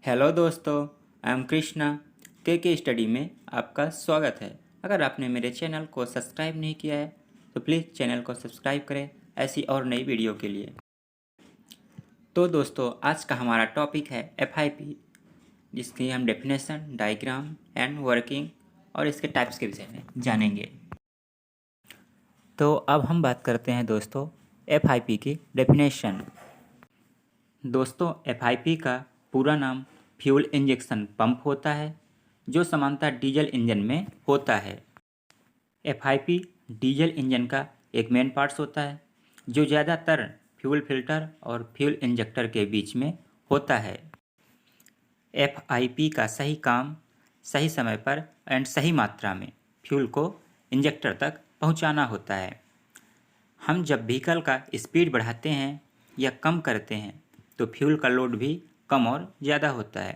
Hello दोस्तों, I am Krishna. के study में आपका स्वागत है। अगर आपने मेरे चैनल को सब्सक्राइब नहीं किया है तो प्लीज़ चैनल को सब्सक्राइब करें ऐसी और नई वीडियो के लिए। तो दोस्तों, आज का हमारा टॉपिक है FIP, जिसकी हम डेफिनेशन, डायग्राम एंड वर्किंग और इसके टाइप्स के विषय में जानेंगे। तो अब हम बात करते हैं दोस्तों FIP की डेफिनेशन। दोस्तों, FIP का पूरा नाम फ्यूल इंजेक्शन पंप होता है, जो सामान्यतः डीजल इंजन में होता है। FIP डीजल इंजन का एक मेन पार्ट्स होता है, जो ज़्यादातर फ्यूल फिल्टर और फ्यूल इंजेक्टर के बीच में होता है। FIP का सही काम सही समय पर एंड सही मात्रा में फ्यूल को इंजेक्टर तक पहुंचाना होता है। हम जब व्हीकल का स्पीड बढ़ाते हैं या कम करते हैं तो फ्यूल का लोड भी कम और ज़्यादा होता है।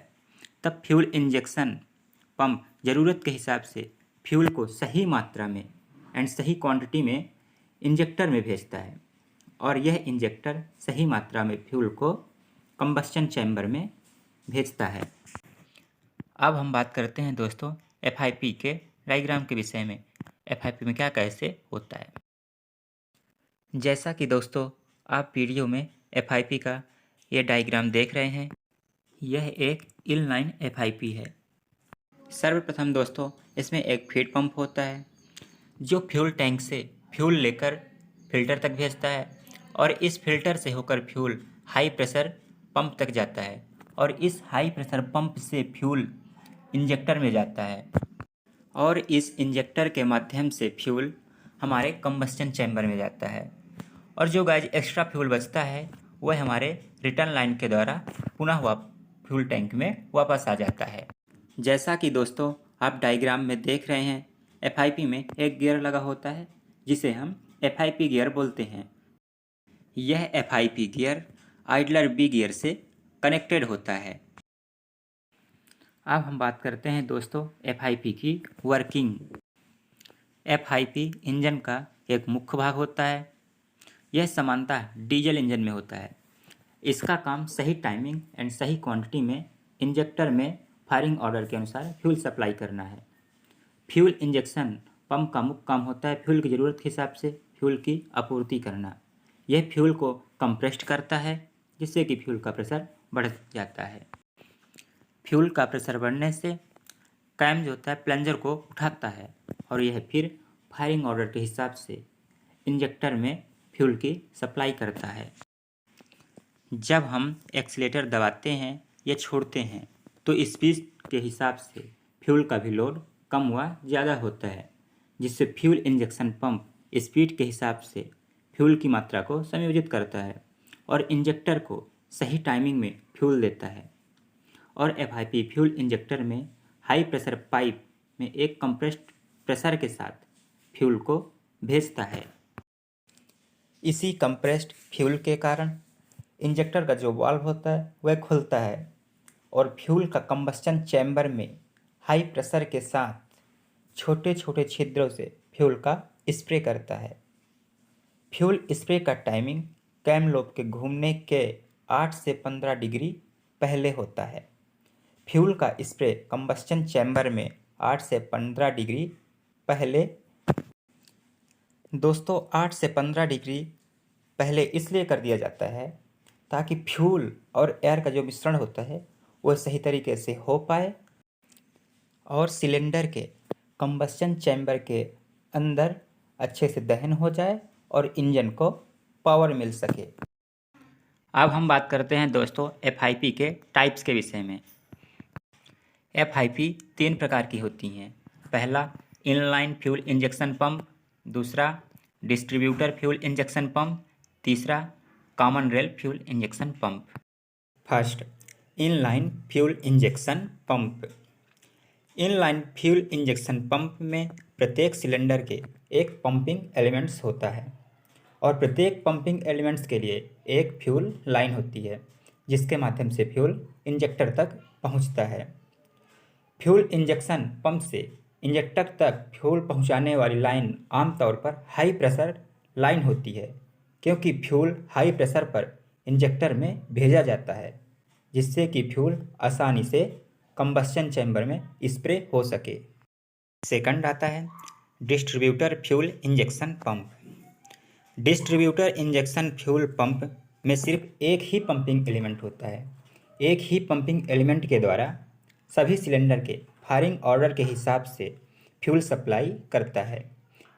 तब फ्यूल इंजेक्शन पंप ज़रूरत के हिसाब से फ्यूल को सही मात्रा में एंड सही क्वांटिटी में इंजेक्टर में भेजता है, और यह इंजेक्टर सही मात्रा में फ्यूल को कंबस्शन चैम्बर में भेजता है। अब हम बात करते हैं दोस्तों FIP के डायग्राम के विषय में। FIP में क्या कैसे होता है। जैसा कि दोस्तों आप वीडियो में FIP का ये डायग्राम देख रहे हैं, यह एक इनलाइन FIP है। सर्वप्रथम दोस्तों, इसमें एक फीड पंप होता है जो फ्यूल टैंक से फ्यूल लेकर फिल्टर तक भेजता है, और इस फिल्टर से होकर फ्यूल हाई प्रेशर पंप तक जाता है, और इस हाई प्रेशर पंप से फ्यूल इंजेक्टर में जाता है, और इस इंजेक्टर के माध्यम से फ्यूल हमारे कंबस्शन चैम्बर में जाता है, और जो गाइज एक्स्ट्रा फ्यूल बचता है वह हमारे रिटर्न लाइन के द्वारा पुनः फ्यूल टैंक में वापस आ जाता है। जैसा कि दोस्तों आप डायग्राम में देख रहे हैं, FIP में एक गियर लगा होता है जिसे हम FIP गियर बोलते हैं। यह FIP gear idler B gear से कनेक्टेड होता है। अब हम बात करते हैं दोस्तों FIP की वर्किंग। FIP इंजन का एक मुख्य भाग होता है। यह सामान्यतः डीजल इंजन में होता है। इसका काम सही टाइमिंग एंड सही क्वांटिटी में इंजेक्टर में फायरिंग ऑर्डर के अनुसार फ्यूल सप्लाई करना है। फ्यूल इंजेक्शन पंप का मुख्य काम होता है फ्यूल की ज़रूरत के हिसाब से फ्यूल की आपूर्ति करना। यह फ्यूल को कंप्रेस्ड करता है, जिससे कि फ्यूल का प्रेशर बढ़ जाता है। फ्यूल का प्रेशर बढ़ने से कैम जो होता है प्लंजर को उठाता है, और यह फिर फायरिंग ऑर्डर के हिसाब से इंजेक्टर में फ्यूल की सप्लाई करता है। जब हम एक्सीलेटर दबाते हैं या छोड़ते हैं तो स्पीड के हिसाब से फ्यूल का भी लोड कम व ज़्यादा होता है, जिससे फ्यूल इंजेक्शन पंप स्पीड के हिसाब से फ्यूल की मात्रा को समायोजित करता है और इंजेक्टर को सही टाइमिंग में फ्यूल देता है। और FIP फ्यूल इंजेक्टर में हाई प्रेशर पाइप में एक कंप्रेस्ड प्रेशर के साथ फ्यूल को भेजता है। इसी कंप्रेस्ड फ्यूल के कारण इंजेक्टर का जो वाल्व होता है वह खुलता है, और फ्यूल का कंबस्शन चैम्बर में हाई प्रेशर के साथ छोटे छोटे छिद्रों से फ्यूल का स्प्रे करता है। फ्यूल स्प्रे का टाइमिंग कैम लोब के घूमने के 8 से 15 डिग्री पहले होता है। फ्यूल का स्प्रे कंबस्शन चैम्बर में 8 से 15 डिग्री पहले दोस्तों 8 से 15 डिग्री पहले इसलिए कर दिया जाता है ताकि फ्यूल और एयर का जो मिश्रण होता है वह सही तरीके से हो पाए और सिलेंडर के कंबस्शन चैम्बर के अंदर अच्छे से दहन हो जाए और इंजन को पावर मिल सके। अब हम बात करते हैं दोस्तों FIP के टाइप्स के विषय में। FIP 3 प्रकार की होती हैं। पहला इनलाइन फ्यूल इंजेक्शन पंप, दूसरा डिस्ट्रीब्यूटर फ्यूल इंजेक्शन पंप, तीसरा common rail fuel injection pump. First, inline fuel injection pump. Inline fuel injection pump में प्रत्येक सिलेंडर के एक पंपिंग एलिमेंट्स होता है, और प्रत्येक पंपिंग एलिमेंट्स के लिए एक फ्यूल लाइन होती है जिसके माध्यम से फ्यूल इंजेक्टर तक पहुंचता है। फ्यूल इंजेक्शन पंप से इंजेक्टर तक फ्यूल पहुंचाने वाली लाइन आमतौर पर हाई प्रेशर लाइन होती है, क्योंकि फ्यूल हाई प्रेशर पर इंजेक्टर में भेजा जाता है, जिससे कि फ्यूल आसानी से कंबस्शन चैम्बर में स्प्रे हो सके। सेकंड आता है distributor fuel injection pump. Distributor injection fuel pump में सिर्फ एक ही पंपिंग एलिमेंट होता है। एक ही पंपिंग एलिमेंट के द्वारा सभी सिलेंडर के फायरिंग ऑर्डर के हिसाब से फ्यूल सप्लाई करता है।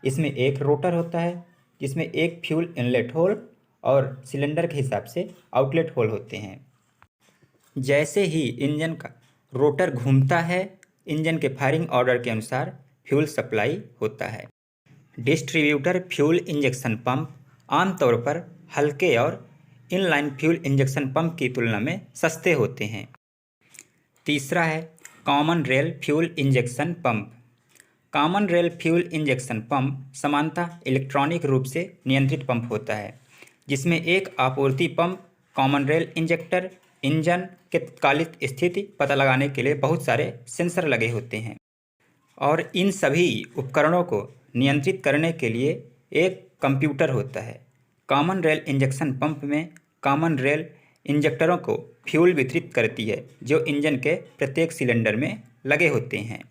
इसमें एक रोटर होता है जिसमें एक फ्यूल इनलेट होल और सिलेंडर के हिसाब से आउटलेट होल होते हैं। जैसे ही इंजन का रोटर घूमता है, इंजन के फायरिंग ऑर्डर के अनुसार फ्यूल सप्लाई होता है। डिस्ट्रीब्यूटर फ्यूल इंजेक्शन पंप आमतौर पर हल्के और इनलाइन फ्यूल इंजेक्शन पंप की तुलना में सस्ते होते हैं। तीसरा है common rail fuel injection pump. Common rail fuel injection pump सामान्यतः इलेक्ट्रॉनिक रूप से नियंत्रित पंप होता है, जिसमें एक आपूर्ति pump, common rail injector, engine के तत्कालिक स्थिति पता लगाने के लिए बहुत सारे सेंसर लगे होते हैं और इन सभी उपकरणों को नियंत्रित करने के लिए एक कंप्यूटर होता है। कॉमन रेल इंजेक्शन पंप में कॉमन रेल इंजेक्टरों को फ्यूल वितरित करती है जो इंजन के प्रत्येक सिलेंडर में लगे होते हैं।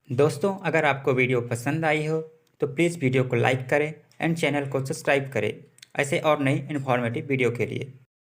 दोस्तों, अगर आपको वीडियो पसंद आई हो तो प्लीज़ वीडियो को लाइक करें एंड चैनल को सब्सक्राइब करें ऐसे और नई इन्फॉर्मेटिव वीडियो के लिए।